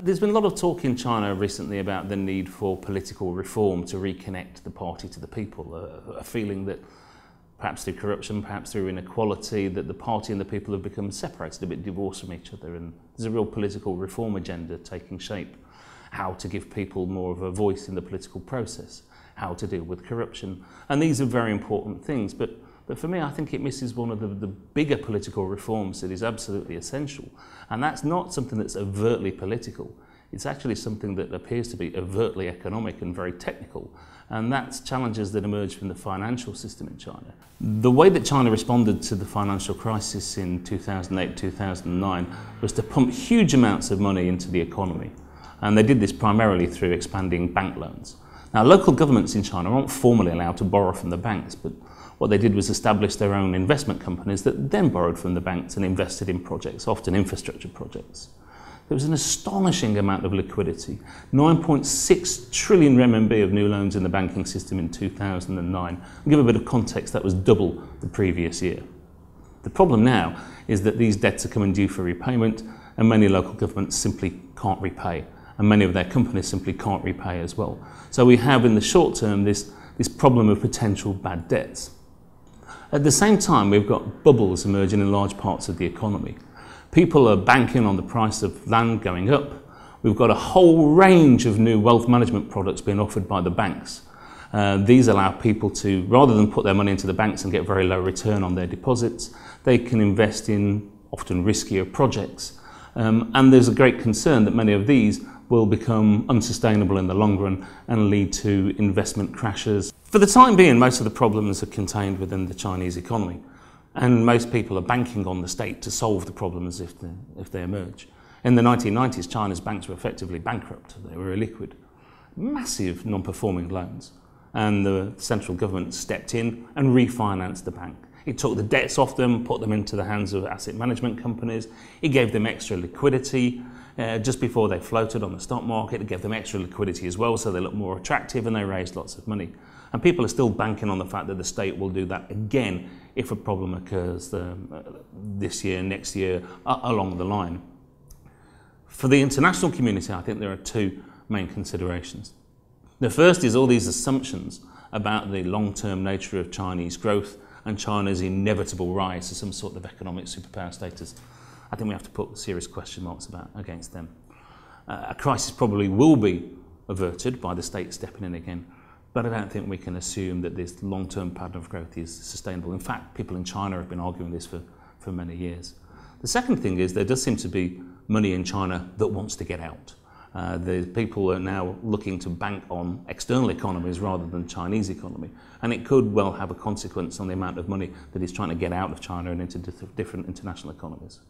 There's been a lot of talk in China recently about the need for political reform to reconnect the party to the people, a feeling that perhaps through corruption, perhaps through inequality, that the party and the people have become separated, a bit divorced from each other, and there's a real political reform agenda taking shape. How to give people more of a voice in the political process, how to deal with corruption. And these are very important things, but for me, I think it misses one of the bigger political reforms that is absolutely essential. And that's not something that's overtly political. It's actually something that appears to be overtly economic and very technical. And that's challenges that emerge from the financial system in China. The way that China responded to the financial crisis in 2008-2009 was to pump huge amounts of money into the economy. And they did this primarily through expanding bank loans. Now, local governments in China aren't formally allowed to borrow from the banks, but what they did was establish their own investment companies that then borrowed from the banks and invested in projects, often infrastructure projects. There was an astonishing amount of liquidity, 9.6 trillion renminbi of new loans in the banking system in 2009. To give a bit of context, that was double the previous year. The problem now is that these debts are coming due for repayment, and many local governments simply can't repay, and many of their companies simply can't repay as well. So we have in the short term this problem of potential bad debts. At the same time, we've got bubbles emerging in large parts of the economy. People are banking on the price of land going up. We've got a whole range of new wealth management products being offered by the banks. These allow people to, rather than put their money into the banks and get very low return on their deposits, they can invest in often riskier projects. And there's a great concern that many of these will become unsustainable in the long run and lead to investment crashes. For the time being, most of the problems are contained within the Chinese economy, and most people are banking on the state to solve the problems if they emerge. In the 1990s, China's banks were effectively bankrupt. They were illiquid. Massive non-performing loans. And the central government stepped in and refinanced the bank. It took the debts off them, put them into the hands of asset management companies. It gave them extra liquidity. Just before they floated on the stock market, it gave them extra liquidity as well, so they looked more attractive and they raised lots of money. And people are still banking on the fact that the state will do that again if a problem occurs this year, next year, along the line. For the international community, I think there are two main considerations. The first is all these assumptions about the long-term nature of Chinese growth and China's inevitable rise to some sort of economic superpower status. I think we have to put serious question marks against them. A crisis probably will be averted by the state stepping in again, but I don't think we can assume that this long-term pattern of growth is sustainable. In fact, people in China have been arguing this for many years. The second thing is there does seem to be money in China that wants to get out. The people are now looking to bank on external economies rather than Chinese economy, and it could well have a consequence on the amount of money that is trying to get out of China and into different international economies.